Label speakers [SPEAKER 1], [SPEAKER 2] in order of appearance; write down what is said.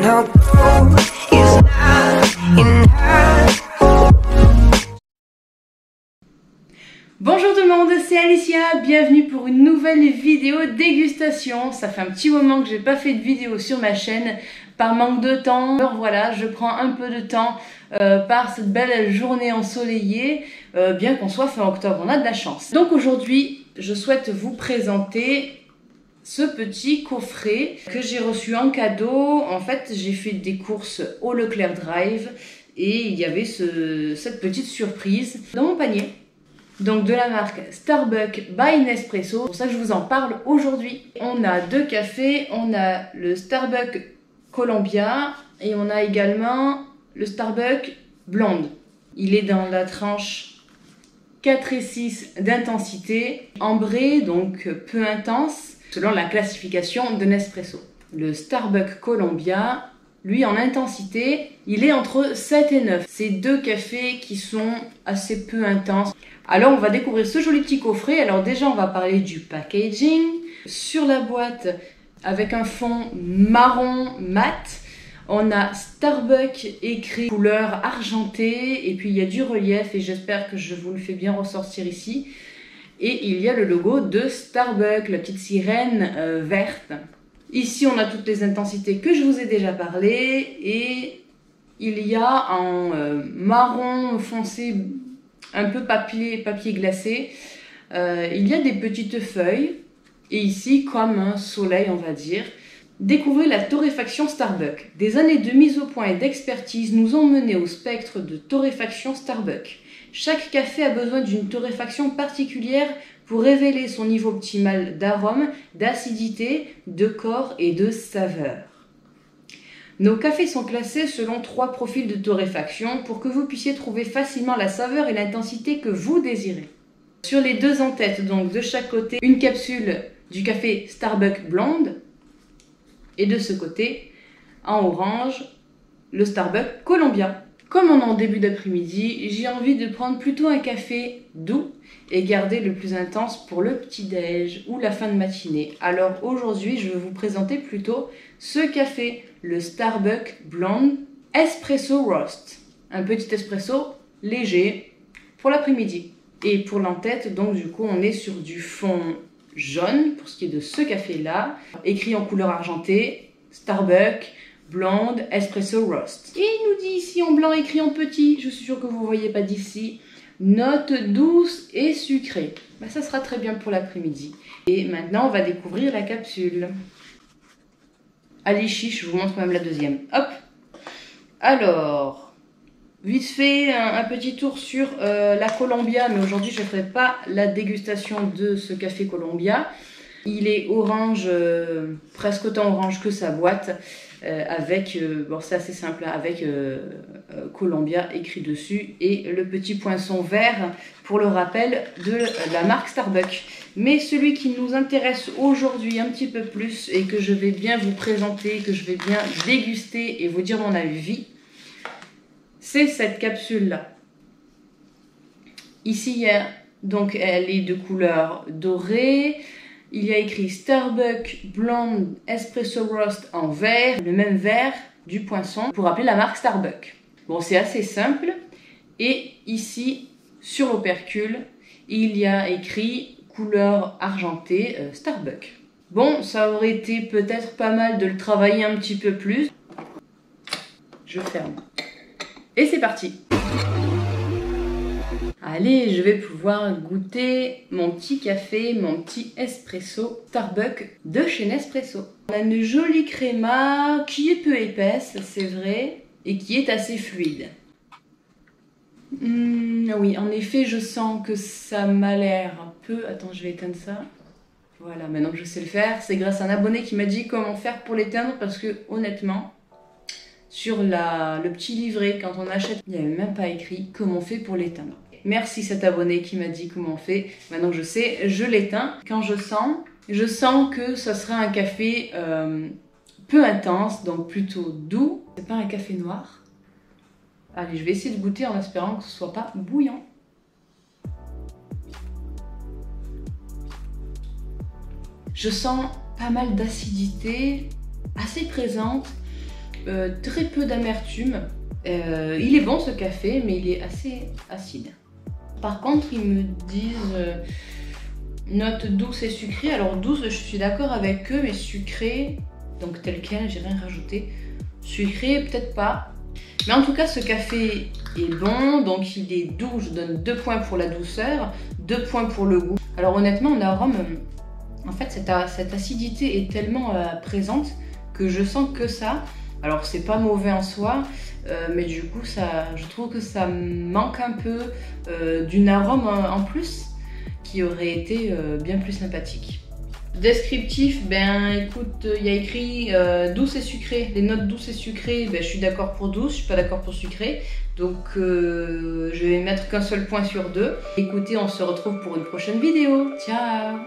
[SPEAKER 1] no gold is not enough.
[SPEAKER 2] Bonjour tout le monde, c'est Alicia, bienvenue pour une nouvelle vidéo dégustation. Ça fait un petit moment que j'ai pas fait de vidéo sur ma chaîne par manque de temps. Alors voilà, je prends un peu de temps par cette belle journée ensoleillée, bien qu'on soit fin octobre, on a de la chance. Donc aujourd'hui, je souhaite vous présenter ce petit coffret que j'ai reçu en cadeau. En fait, j'ai fait des courses au Leclerc Drive et il y avait cette petite surprise dans mon panier. Donc de la marque Starbucks by Nespresso, c'est pour ça que je vous en parle aujourd'hui. On a deux cafés, on a le Starbucks Columbia et on a également le Starbucks Blonde. Il est dans la tranche 4 et 6 d'intensité, ambré, donc peu intense, selon la classification de Nespresso. Le Starbucks Columbia, lui en intensité, il est entre 7 et 9. C'est deux cafés qui sont assez peu intenses. Alors on va découvrir ce joli petit coffret. Alors déjà on va parler du packaging. Sur la boîte, avec un fond marron mat, on a Starbucks écrit couleur argentée et puis il y a du relief et j'espère que je vous le fais bien ressortir ici. Et il y a le logo de Starbucks, la petite sirène verte. Ici on a toutes les intensités que je vous ai déjà parlé et il y a en marron foncé, un peu papier glacé, il y a des petites feuilles et ici comme un soleil on va dire. Découvrez la torréfaction Starbucks. Des années de mise au point et d'expertise nous ont menés au spectre de torréfaction Starbucks. Chaque café a besoin d'une torréfaction particulière pour révéler son niveau optimal d'arôme, d'acidité, de corps et de saveur. Nos cafés sont classés selon 3 profils de torréfaction pour que vous puissiez trouver facilement la saveur et l'intensité que vous désirez. Sur les deux en-têtes, donc de chaque côté, une capsule du café Starbucks Blonde et de ce côté, en orange, le Starbucks Columbia. Comme on est en début d'après-midi, j'ai envie de prendre plutôt un café doux et garder le plus intense pour le petit-déj ou la fin de matinée. Alors aujourd'hui, je vais vous présenter plutôt ce café, le Starbucks Blonde Espresso Roast. Un petit espresso léger pour l'après-midi. Et pour l'en-tête, donc du coup, on est sur du fond jaune pour ce qui est de ce café-là. Écrit en couleur argentée, Starbucks Blonde Espresso Roast. Et il nous dit ici en blanc écrit en petit, je suis sûre que vous ne voyez pas d'ici, note douce et sucrée. Ben, ça sera très bien pour l'après-midi. Et maintenant, on va découvrir la capsule. Allez chiche, je vous montre même la deuxième. Hop. Alors, vite fait, un petit tour sur la Columbia, mais aujourd'hui, je ne ferai pas la dégustation de ce café Columbia. Il est orange, presque autant orange que sa boîte, avec, bon c'est assez simple, avec Columbia écrit dessus et le petit poinçon vert pour le rappel de la marque Starbucks. Mais celui qui nous intéresse aujourd'hui un petit peu plus et que je vais bien vous présenter, que je vais bien déguster et vous dire mon avis, c'est cette capsule-là. Ici, il y a, donc elle est de couleur dorée. Il y a écrit Starbucks Blonde Espresso Roast en vert, le même vert du poinçon pour rappeler la marque Starbucks. Bon, c'est assez simple. Et ici, sur l'opercule, il y a écrit couleur argentée Starbucks. Bon, ça aurait été peut-être pas mal de le travailler un petit peu plus. Je ferme. Et c'est parti! Allez, je vais pouvoir goûter mon petit café, mon petit espresso Starbucks de chez Nespresso. On a une jolie créma qui est peu épaisse, c'est vrai, et qui est assez fluide. Oui, en effet, je sens que ça m'a l'air un peu... Attends, je vais éteindre ça. Voilà, maintenant que je sais le faire, c'est grâce à un abonné qui m'a dit comment faire pour l'éteindre parce que, honnêtement, sur le petit livret, quand on achète, il n'y avait même pas écrit comment on fait pour l'éteindre. Merci cet abonné qui m'a dit comment on fait. Maintenant que je sais, je l'éteins. Quand je sens que ça sera un café peu intense, donc plutôt doux. C'est pas un café noir. Allez, je vais essayer de goûter en espérant que ce soit pas bouillant. Je sens pas mal d'acidité, assez présente. très peu d'amertume. Il est bon ce café, mais il est assez acide. Par contre, ils me disent note douce et sucrée. Alors douce, je suis d'accord avec eux, mais sucrée, donc tel quel, j'ai rien rajouté. Sucré, peut-être pas. Mais en tout cas, ce café est bon, donc il est doux. Je donne 2 points pour la douceur, 2 points pour le goût. Alors honnêtement, en arôme, en fait, cette acidité est tellement présente que je sens que ça. Alors c'est pas mauvais en soi, mais du coup, je trouve que ça manque un peu d'une arôme en plus qui aurait été bien plus sympathique. Descriptif, ben écoute, il y a écrit douce et sucrée. Les notes douces et sucrées, ben, je suis d'accord pour douce, je suis pas d'accord pour sucré. Donc je vais mettre qu'un seul point sur 2. Écoutez, on se retrouve pour une prochaine vidéo. Ciao!